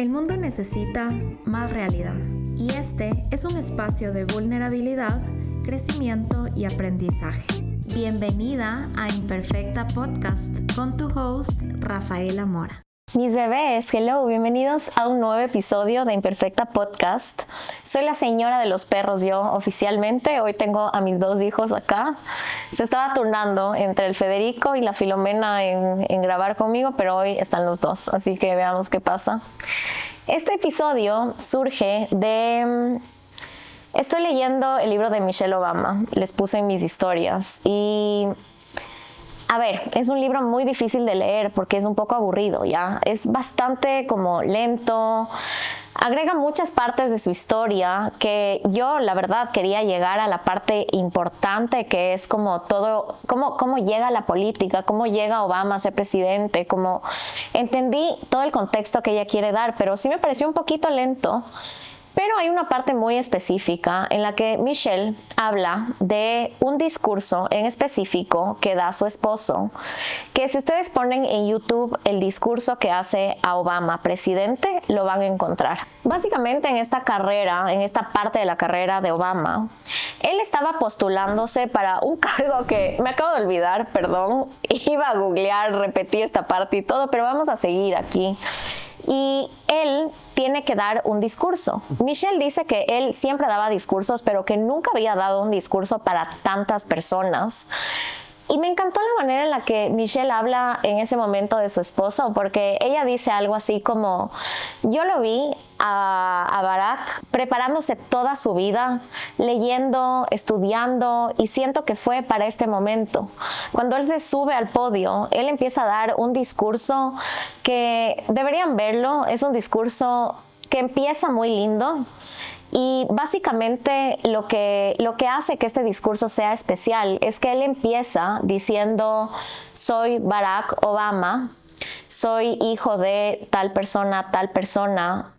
El mundo necesita más realidad y este es un espacio de vulnerabilidad, crecimiento y aprendizaje. Bienvenida a Imperfecta Podcast con tu host Rafaela Mora. Mis bebés, hello, bienvenidos a un nuevo episodio de Imperfecta Podcast. Soy la señora de los perros yo oficialmente. Hoy tengo a mis dos hijos acá. Se estaba turnando entre el Federico y la Filomena en grabar conmigo, pero hoy están los dos, así que veamos qué pasa. Este episodio surge de... Estoy leyendo el libro de Michelle Obama, les puse en mis historias y... A ver, es un libro muy difícil de leer porque es un poco aburrido, ¿ya? Es bastante como lento, agrega muchas partes de su historia que yo, la verdad, quería llegar a la parte importante que es como todo, cómo llega la política, cómo llega Obama a ser presidente, como entendí todo el contexto que ella quiere dar, pero sí me pareció un poquito lento. Pero hay una parte muy específica en la que Michelle habla de un discurso en específico que da su esposo, que si ustedes ponen en YouTube el discurso que hace a Obama presidente, lo van a encontrar. Básicamente en esta carrera, en esta parte de la carrera de Obama, él estaba postulándose para un cargo que me acabo de olvidar, perdón, iba a googlear, repetí esta parte y todo, pero vamos a seguir aquí. Y él tiene que dar un discurso. Michelle dice que él siempre daba discursos, pero que nunca había dado un discurso para tantas personas. Y me encantó la manera en la que Michelle habla en ese momento de su esposo, porque ella dice algo así como, yo lo vi a Barack preparándose toda su vida, leyendo, estudiando, y siento que fue para este momento. Cuando él se sube al podio, él empieza a dar un discurso que deberían verlo, es un discurso que empieza muy lindo. Y básicamente lo que hace que este discurso sea especial es que él empieza diciendo, soy Barack Obama, soy hijo de tal persona,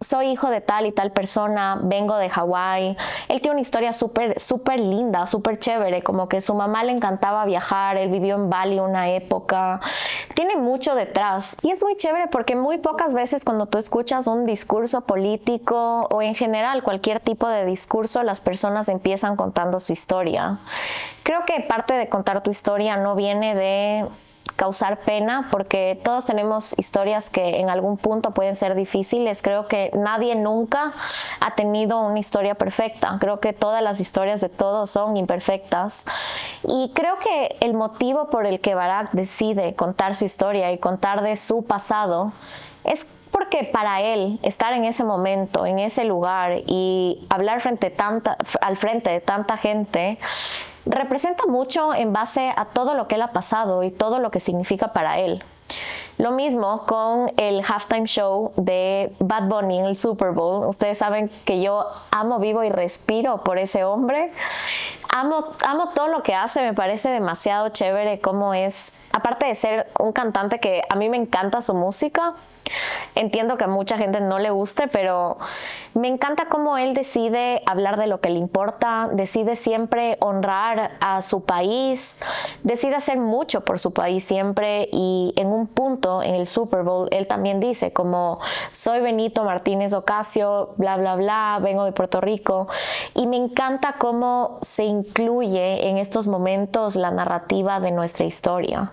soy hijo de tal y tal persona, vengo de Hawái. Él tiene una historia súper linda, súper chévere, como que su mamá le encantaba viajar, él vivió en Bali una época, tiene mucho detrás. Y es muy chévere porque muy pocas veces cuando tú escuchas un discurso político o en general cualquier tipo de discurso, las personas empiezan contando su historia. Creo que parte de contar tu historia no viene de causar pena, porque todos tenemos historias que en algún punto pueden ser difíciles. Creo que nadie nunca ha tenido una historia perfecta. Creo que todas las historias de todos son imperfectas. Y creo que el motivo por el que Barack decide contar su historia y contar de su pasado es porque para él estar en ese momento, en ese lugar y hablar al frente de tanta gente representa mucho en base a todo lo que él ha pasado y todo lo que significa para él. Lo mismo con el halftime show de Bad Bunny en el Super Bowl. Ustedes saben que yo amo, vivo y respiro por ese hombre. Amo todo lo que hace, me parece demasiado chévere cómo es. Aparte de ser un cantante que a mí me encanta su música, entiendo que a mucha gente no le guste, pero me encanta cómo él decide hablar de lo que le importa, decide siempre honrar a su país, decide hacer mucho por su país siempre, y en un punto en el Super Bowl él también dice como soy Benito Martínez Ocasio, bla bla bla, vengo de Puerto Rico, y me encanta cómo se incluye en estos momentos la narrativa de nuestra historia.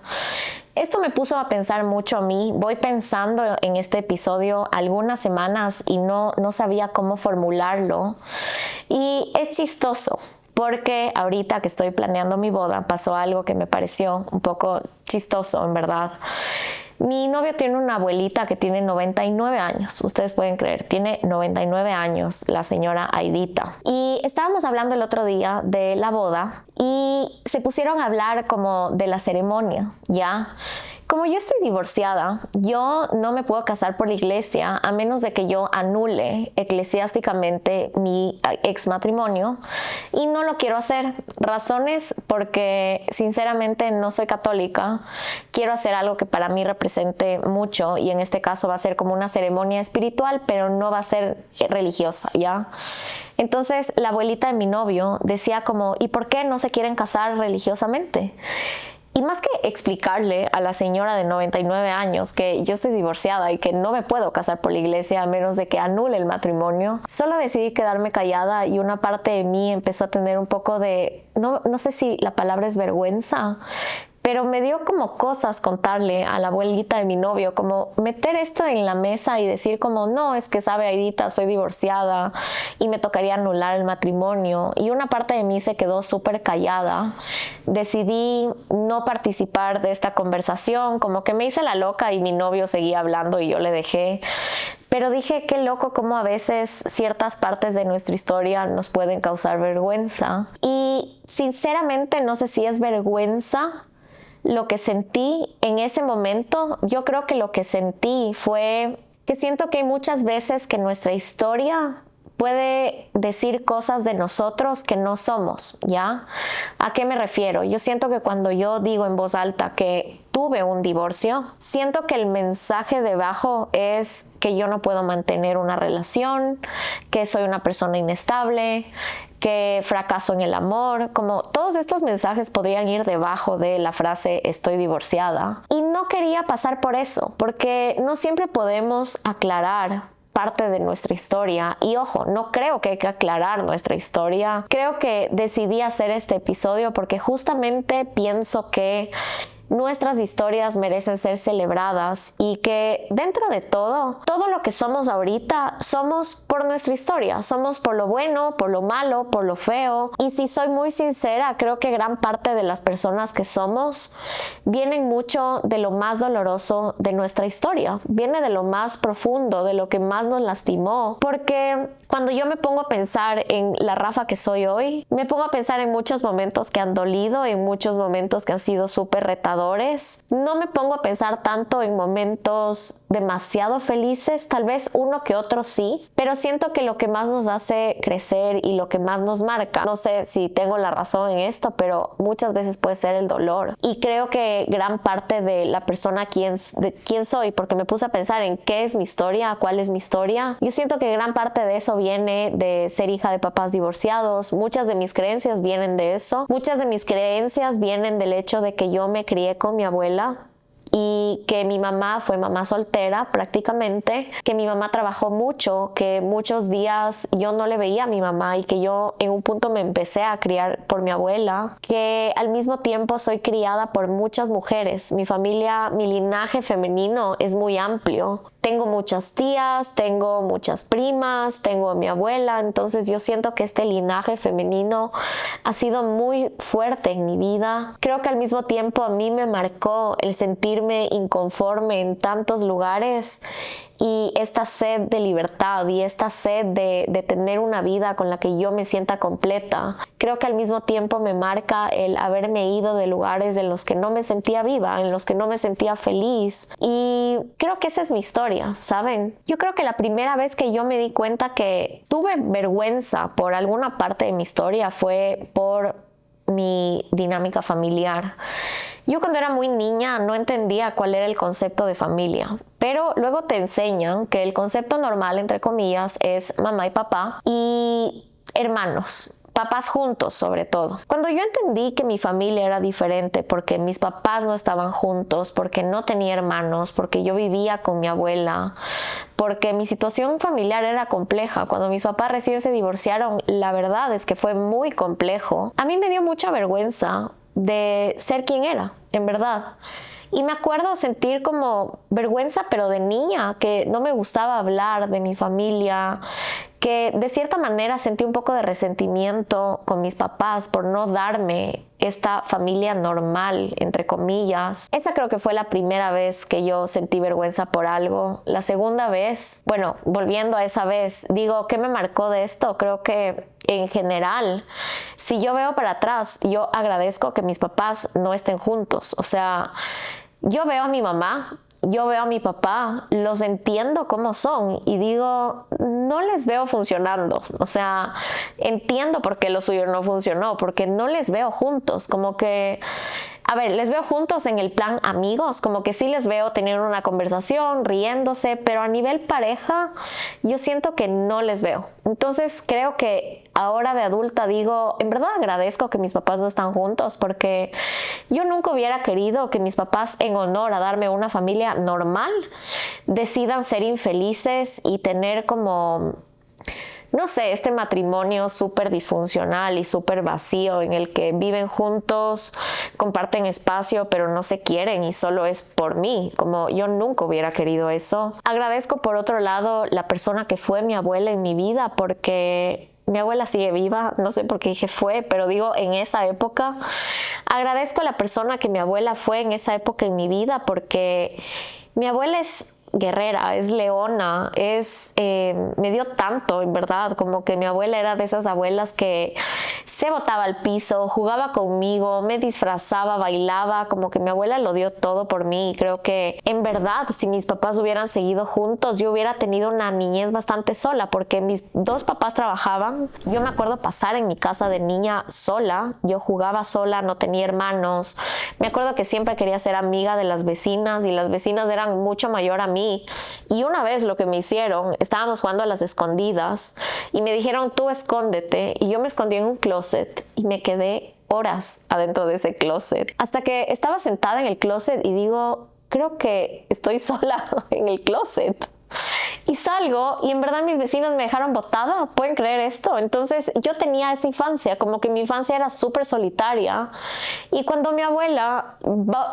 Esto me puso a pensar mucho a mí. Voy pensando en este episodio algunas semanas y no sabía cómo formularlo. Y es chistoso porque ahorita que estoy planeando mi boda pasó algo que me pareció un poco chistoso, en verdad. Mi novio tiene una abuelita que tiene 99 años, ustedes pueden creer, tiene 99 años, la señora Aidita. Y estábamos hablando el otro día de la boda y se pusieron a hablar como de la ceremonia, ¿ya? Como yo estoy divorciada, yo no me puedo casar por la iglesia a menos de que yo anule eclesiásticamente mi ex matrimonio, y no lo quiero hacer. Razones porque sinceramente no soy católica, quiero hacer algo que para mí represente mucho, y en este caso va a ser como una ceremonia espiritual, pero no va a ser religiosa, ¿ya? Entonces la abuelita de mi novio decía como, ¿y por qué no se quieren casar religiosamente? Y más que explicarle a la señora de 99 años que yo estoy divorciada y que no me puedo casar por la iglesia a menos de que anule el matrimonio, solo decidí quedarme callada y una parte de mí empezó a tener un poco de, no sé si la palabra es vergüenza, pero me dio como cosas contarle a la abuelita de mi novio, como meter esto en la mesa y decir como, no, es que sabe Aidita, soy divorciada y me tocaría anular el matrimonio. Y una parte de mí se quedó súper callada. Decidí no participar de esta conversación, como que me hice la loca y mi novio seguía hablando y yo le dejé. Pero dije, qué loco cómo a veces ciertas partes de nuestra historia nos pueden causar vergüenza. Y sinceramente no sé si es vergüenza lo que sentí en ese momento. Yo creo que lo que sentí fue que siento que hay muchas veces que nuestra historia puede decir cosas de nosotros que no somos, ¿ya? ¿A qué me refiero? Yo siento que cuando yo digo en voz alta que tuve un divorcio, siento que el mensaje debajo es que yo no puedo mantener una relación, que soy una persona inestable, que fracaso en el amor, como todos estos mensajes podrían ir debajo de la frase estoy divorciada. Y no quería pasar por eso, porque no siempre podemos aclarar parte de nuestra historia. Y ojo, no creo que hay que aclarar nuestra historia. Creo que decidí hacer este episodio porque justamente pienso que nuestras historias merecen ser celebradas y que dentro de todo lo que somos ahorita somos por nuestra historia, somos por lo bueno, por lo malo, por lo feo. Y si soy muy sincera, creo que gran parte de las personas que somos vienen mucho de lo más doloroso de nuestra historia, viene de lo más profundo, de lo que más nos lastimó, porque cuando yo me pongo a pensar en la Rafa que soy hoy, me pongo a pensar en muchos momentos que han dolido, en muchos momentos que han sido súper retadores. No me pongo a pensar tanto en momentos demasiado felices, tal vez uno que otro sí, pero siento que lo que más nos hace crecer y lo que más nos marca, no sé si tengo la razón en esto, pero muchas veces puede ser el dolor. Y creo que gran parte de la persona de quién soy, porque me puse a pensar en qué es mi historia, cuál es mi historia, yo siento que gran parte de eso viene de ser hija de papás divorciados. Muchas de mis creencias vienen de eso. Muchas de mis creencias vienen del hecho de que yo me crié con mi abuela y que mi mamá fue mamá soltera prácticamente, que mi mamá trabajó mucho, que muchos días yo no le veía a mi mamá y que yo en un punto me empecé a criar por mi abuela, que al mismo tiempo soy criada por muchas mujeres. Mi familia, mi linaje femenino es muy amplio. Tengo muchas tías, tengo muchas primas, tengo a mi abuela, entonces yo siento que este linaje femenino ha sido muy fuerte en mi vida. Creo que al mismo tiempo a mí me marcó el sentirme inconforme en tantos lugares y esta sed de libertad y esta sed de tener una vida con la que yo me sienta completa. Creo que al mismo tiempo me marca el haberme ido de lugares en los que no me sentía viva, en los que no me sentía feliz. Y creo que esa es mi historia, ¿saben? Yo creo que la primera vez que yo me di cuenta que tuve vergüenza por alguna parte de mi historia fue por mi dinámica familiar. Yo cuando era muy niña no entendía cuál era el concepto de familia, pero luego te enseñan que el concepto normal, entre comillas, es mamá y papá y hermanos. Papás juntos, sobre todo. Cuando yo entendí que mi familia era diferente porque mis papás no estaban juntos, porque no tenía hermanos, porque yo vivía con mi abuela, porque mi situación familiar era compleja. Cuando mis papás recién se divorciaron, la verdad es que fue muy complejo. A mí me dio mucha vergüenza de ser quien era, en verdad. Y me acuerdo sentir como vergüenza, pero de niña, que no me gustaba hablar de mi familia, que de cierta manera sentí un poco de resentimiento con mis papás por no darme esta familia normal, entre comillas. Esa creo que fue la primera vez que yo sentí vergüenza por algo. La segunda vez, bueno, volviendo a esa vez, digo, ¿qué me marcó de esto? Creo que en general, si yo veo para atrás, yo agradezco que mis papás no estén juntos. O sea, yo veo a mi mamá, yo veo a mi papá, los entiendo cómo son y digo, no les veo funcionando. O sea, entiendo por qué lo suyo no funcionó, porque no les veo juntos. Como que a ver, les veo juntos en el plan amigos, como que sí les veo tener una conversación, riéndose, pero a nivel pareja, yo siento que no les veo. Entonces creo que ahora de adulta digo, en verdad agradezco que mis papás no están juntos, porque yo nunca hubiera querido que mis papás, en honor a darme una familia normal, decidan ser infelices y tener como, no sé, este matrimonio súper disfuncional y súper vacío en el que viven juntos, comparten espacio, pero no se quieren y solo es por mí, como yo nunca hubiera querido eso. Agradezco por otro lado la persona que fue mi abuela en mi vida, porque mi abuela sigue viva, no sé por qué dije fue, pero digo en esa época. Agradezco a la persona que mi abuela fue en esa época en mi vida, porque mi abuela es guerrera, es leona, me dio tanto, en verdad, como que mi abuela era de esas abuelas que se botaba al piso, jugaba conmigo, me disfrazaba, bailaba, como que mi abuela lo dio todo por mí, y creo que en verdad si mis papás hubieran seguido juntos, yo hubiera tenido una niñez bastante sola, porque mis dos papás trabajaban. Yo me acuerdo pasar en mi casa de niña sola, yo jugaba sola, no tenía hermanos, me acuerdo que siempre quería ser amiga de las vecinas, y las vecinas eran mucho mayor a mí. Y una vez lo que me hicieron, estábamos jugando a las escondidas y me dijeron, tú escóndete, y yo me escondí en un closet y me quedé horas adentro de ese closet, hasta que estaba sentada en el closet y digo, creo que estoy sola en el closet. Y salgo y en verdad mis vecinos me dejaron botada, ¿pueden creer esto? Entonces yo tenía esa infancia, como que mi infancia era súper solitaria, y cuando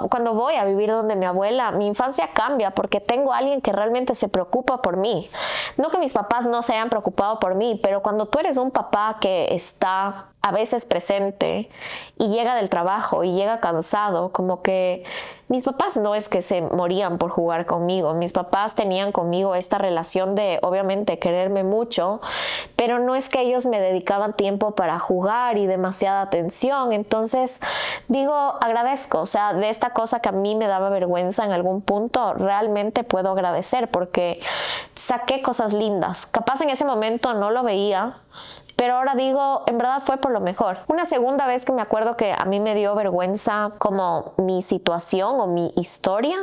cuando voy a vivir donde mi abuela, mi infancia cambia porque tengo a alguien que realmente se preocupa por mí. No que mis papás no se hayan preocupado por mí, pero cuando tú eres un papá que está a veces presente y llega del trabajo y llega cansado, como que mis papás no es que se morían por jugar conmigo, mis papás tenían conmigo esta relación de obviamente quererme mucho, pero no es que ellos me dedicaban tiempo para jugar y demasiada atención. Entonces digo, agradezco, o sea, de esta cosa que a mí me daba vergüenza en algún punto, realmente puedo agradecer porque saqué cosas lindas. Capaz en ese momento no lo veía, pero ahora digo, en verdad fue por lo mejor. Una segunda vez que me acuerdo que a mí me dio vergüenza como mi situación o mi historia,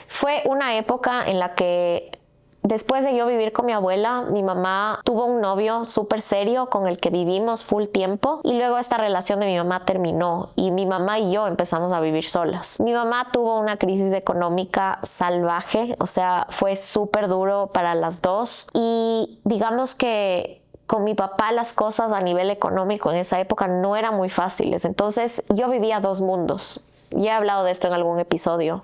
fue una época en la que después de yo vivir con mi abuela, mi mamá tuvo un novio súper serio con el que vivimos full tiempo, y luego esta relación de mi mamá terminó y mi mamá y yo empezamos a vivir solas. Mi mamá tuvo una crisis económica salvaje, o sea, fue súper duro para las dos, y digamos que con mi papá las cosas a nivel económico en esa época no eran muy fáciles. Entonces yo vivía dos mundos. Ya he hablado de esto en algún episodio.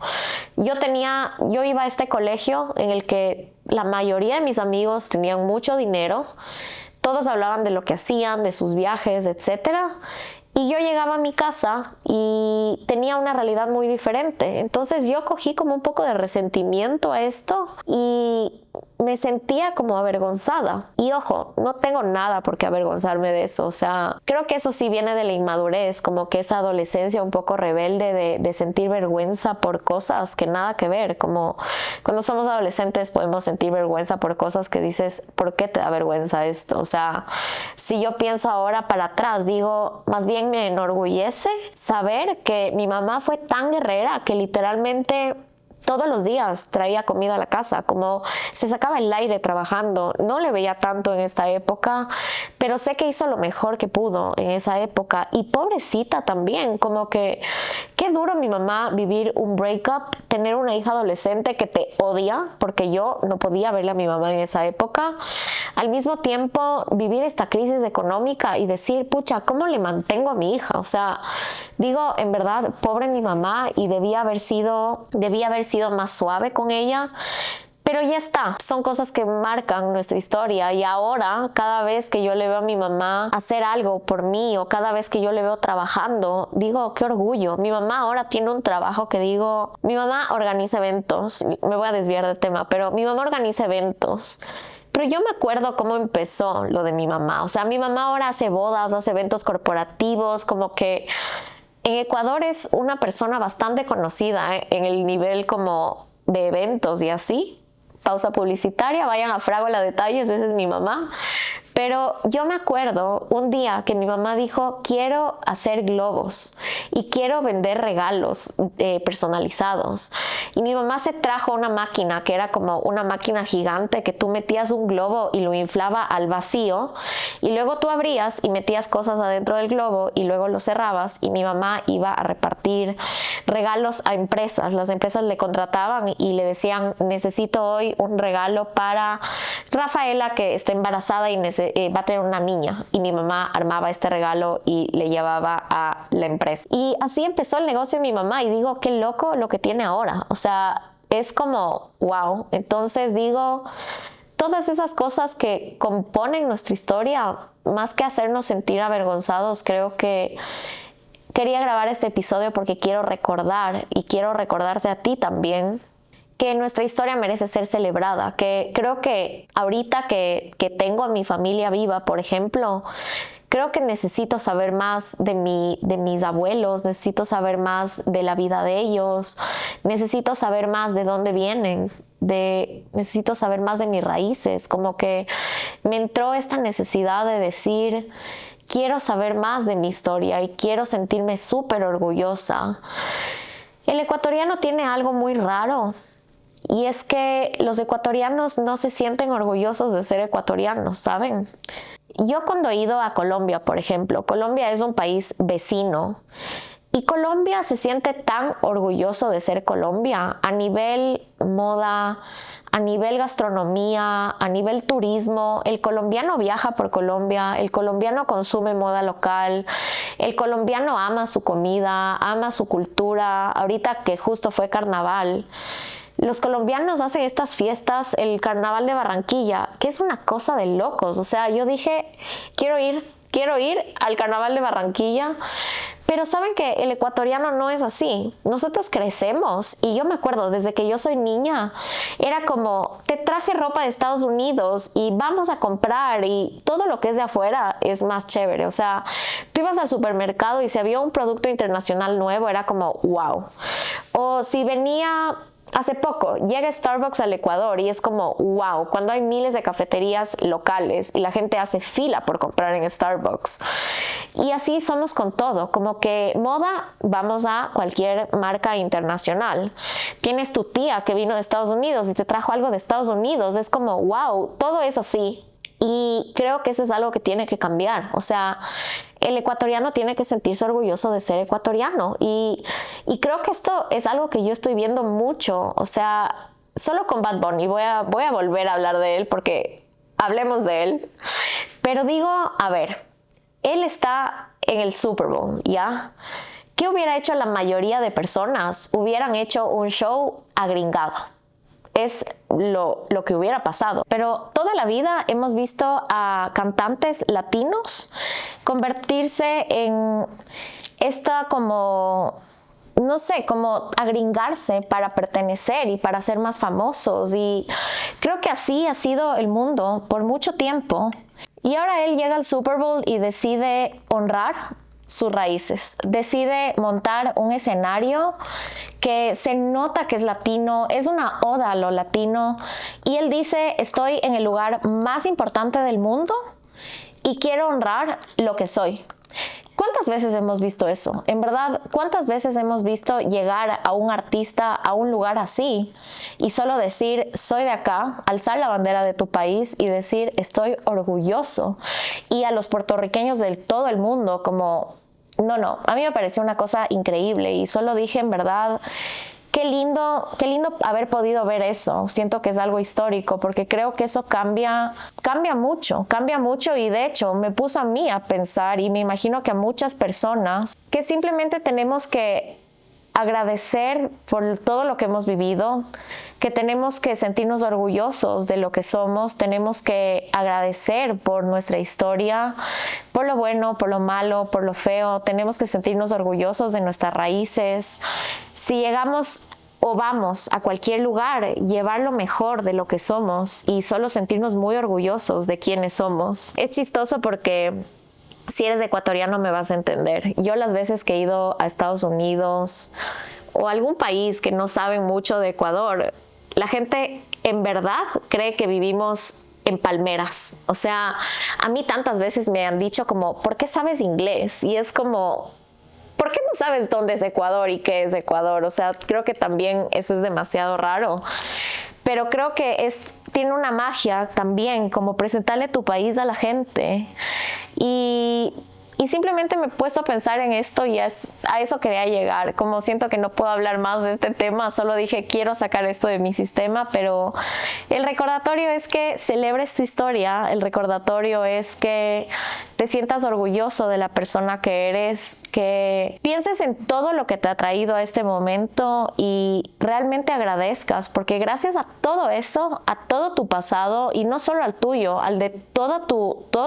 Yo iba a este colegio en el que la mayoría de mis amigos tenían mucho dinero. Todos hablaban de lo que hacían, de sus viajes, etcétera. Y yo llegaba a mi casa y tenía una realidad muy diferente. Entonces yo cogí como un poco de resentimiento a esto y me sentía como avergonzada. Y ojo, no tengo nada por qué avergonzarme de eso. O sea, creo que eso sí viene de la inmadurez, como que esa adolescencia un poco rebelde de sentir vergüenza por cosas que nada que ver. Como cuando somos adolescentes podemos sentir vergüenza por cosas que dices, ¿por qué te da vergüenza esto? O sea, si yo pienso ahora para atrás, digo, más bien me enorgullece saber que mi mamá fue tan guerrera que literalmente todos los días traía comida a la casa, como se sacaba el aire trabajando. No le veía tanto en esta época, pero sé que hizo lo mejor que pudo en esa época. Y pobrecita también, como que qué duro mi mamá vivir un breakup, tener una hija adolescente que te odia, porque yo no podía verle a mi mamá en esa época. Al mismo tiempo, vivir esta crisis económica y decir, pucha, ¿cómo le mantengo a mi hija? O sea, digo, en verdad, pobre mi mamá, y debía haber sido más suave con ella. Pero ya está, son cosas que marcan nuestra historia, y ahora cada vez que yo le veo a mi mamá hacer algo por mí, o cada vez que yo le veo trabajando, digo, qué orgullo. Mi mamá ahora tiene un trabajo que digo, mi mamá organiza eventos, me voy a desviar del tema, pero mi mamá organiza eventos. Pero yo me acuerdo cómo empezó lo de mi mamá. O sea, mi mamá ahora hace bodas, hace eventos corporativos, como que en Ecuador es una persona bastante conocida, en el nivel como de eventos y así. Pausa publicitaria, vayan a Fragola Detalles, esa es mi mamá. Pero yo me acuerdo un día que mi mamá dijo, quiero hacer globos y quiero vender regalos personalizados. Y mi mamá se trajo una máquina que era como una máquina gigante que tú metías un globo y lo inflaba al vacío y luego tú abrías y metías cosas adentro del globo y luego lo cerrabas, y mi mamá iba a repartir regalos a empresas. Las empresas le contrataban y le decían, necesito hoy un regalo para Rafaela que está embarazada y va a tener una niña, y mi mamá armaba este regalo y le llevaba a la empresa. Y así empezó el negocio de mi mamá, y digo, qué loco lo que tiene ahora. O sea, es como wow. Entonces digo, todas esas cosas que componen nuestra historia, más que hacernos sentir avergonzados, creo que quería grabar este episodio porque quiero recordar, y quiero recordarte a ti también, que nuestra historia merece ser celebrada. Que creo que ahorita que tengo a mi familia viva, por ejemplo, creo que necesito saber más de mis abuelos, necesito saber más de la vida de ellos, necesito saber más de dónde vienen, necesito saber más de mis raíces. Como que me entró esta necesidad de decir, quiero saber más de mi historia y quiero sentirme súper orgullosa. El ecuatoriano tiene algo muy raro, y es que los ecuatorianos no se sienten orgullosos de ser ecuatorianos, ¿saben? Yo cuando he ido a Colombia, por ejemplo, Colombia es un país vecino, y Colombia se siente tan orgulloso de ser Colombia a nivel moda, a nivel gastronomía, a nivel turismo. El colombiano viaja por Colombia, el colombiano consume moda local, el colombiano ama su comida, ama su cultura. Ahorita que justo fue carnaval, los colombianos hacen estas fiestas, el carnaval de Barranquilla, que es una cosa de locos. O sea, yo dije, quiero ir al carnaval de Barranquilla. Pero saben que el ecuatoriano no es así. Nosotros crecemos, y yo me acuerdo desde que yo soy niña, era como, te traje ropa de Estados Unidos y vamos a comprar, y todo lo que es de afuera es más chévere. O sea, tú ibas al supermercado y si había un producto internacional nuevo era como wow. O si venía... Hace poco llega Starbucks al Ecuador y es como wow, cuando hay miles de cafeterías locales y la gente hace fila por comprar en Starbucks. Y así somos con todo, como que moda, vamos a cualquier marca internacional. Tienes tu tía que vino de Estados Unidos y te trajo algo de Estados Unidos, es como wow, todo es así. Y creo que eso es algo que tiene que cambiar. O sea, el ecuatoriano tiene que sentirse orgulloso de ser ecuatoriano. Y creo que esto es algo que yo estoy viendo mucho. O sea, solo con Bad Bunny. Voy a volver a hablar de él porque hablemos de él. Pero digo, a ver, él está en el Super Bowl, ¿ya? ¿Qué hubiera hecho la mayoría de personas? Hubieran hecho un show agringado. Es lo que hubiera pasado. Pero toda la vida hemos visto a cantantes latinos convertirse en esta como, no sé, como agringarse para pertenecer y para ser más famosos. Y creo que así ha sido el mundo por mucho tiempo. Y ahora él llega al Super Bowl y decide honrar sus raíces, decide montar un escenario que se nota que es latino, es una oda a lo latino, y él dice, estoy en el lugar más importante del mundo y quiero honrar lo que soy. ¿Cuántas veces hemos visto eso? En verdad, ¿cuántas veces hemos visto llegar a un artista a un lugar así y solo decir, soy de acá, alzar la bandera de tu país y decir, estoy orgulloso? Y a los puertorriqueños de todo el mundo como, no, a mí me pareció una cosa increíble, y solo dije, en verdad, qué lindo haber podido ver eso. Siento que es algo histórico, porque creo que eso cambia mucho, y de hecho me puso a mí a pensar, y me imagino que a muchas personas, que simplemente tenemos que agradecer por todo lo que hemos vivido, que tenemos que sentirnos orgullosos de lo que somos, tenemos que agradecer por nuestra historia, por lo bueno, por lo malo, por lo feo, tenemos que sentirnos orgullosos de nuestras raíces. Si llegamos o vamos a cualquier lugar, llevar lo mejor de lo que somos y solo sentirnos muy orgullosos de quiénes somos. Es chistoso porque si eres ecuatoriano me vas a entender. Yo las veces que he ido a Estados Unidos o algún país que no saben mucho de Ecuador, la gente en verdad cree que vivimos en palmeras. O sea, a mí tantas veces me han dicho como, ¿por qué sabes inglés? Y es como, ¿por qué no sabes dónde es Ecuador y qué es Ecuador? O sea, creo que también eso es demasiado raro. Pero creo que tiene una magia también, como presentarle tu país a la gente. Y simplemente me he puesto a pensar en esto y a eso quería llegar. Como siento que no puedo hablar más de este tema, solo dije quiero sacar esto de mi sistema, pero el recordatorio es que celebres tu historia, el recordatorio es que te sientas orgulloso de la persona que eres, que pienses en todo lo que te ha traído a este momento y realmente agradezcas, porque gracias a todo eso, a todo tu pasado y no solo al tuyo, al de todo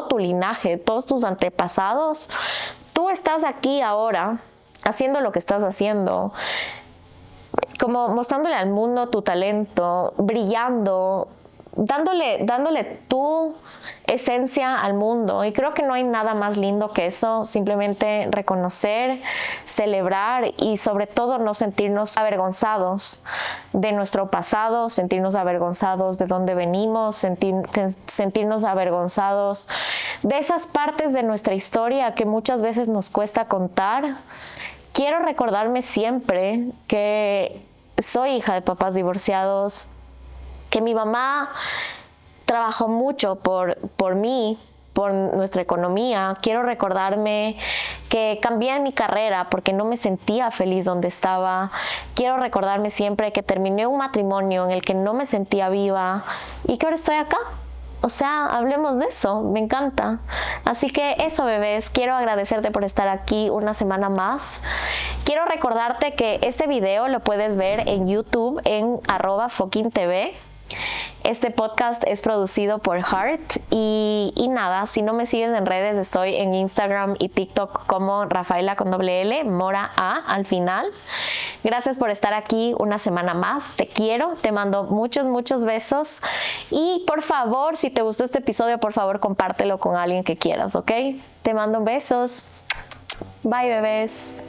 tu linaje, todos tus antepasados, tú estás aquí ahora haciendo lo que estás haciendo, como mostrándole al mundo tu talento, brillando, dándole tu esencia al mundo. Y creo que no hay nada más lindo que eso, simplemente reconocer, celebrar y sobre todo no sentirnos avergonzados de nuestro pasado, sentirnos avergonzados de dónde venimos, sentirnos avergonzados de esas partes de nuestra historia que muchas veces nos cuesta contar. Quiero recordarme siempre que soy hija de papás divorciados, que mi mamá trabajó mucho por mí, por nuestra economía. Quiero recordarme que cambié mi carrera porque no me sentía feliz donde estaba. Quiero recordarme siempre que terminé un matrimonio en el que no me sentía viva y que ahora estoy acá. O sea, hablemos de eso, me encanta. Así que eso, bebés, quiero agradecerte por estar aquí una semana más. Quiero recordarte que este video lo puedes ver en YouTube en @fuckingtv. Este podcast es producido por Heart y nada, si no me siguen en redes, estoy en Instagram y TikTok como Rafaela con doble Mora A al final. Gracias por estar aquí una semana más, te quiero, te mando muchos besos y por favor, si te gustó este episodio, por favor compártelo con alguien que quieras, ¿ok? Te mando besos, bye bebés.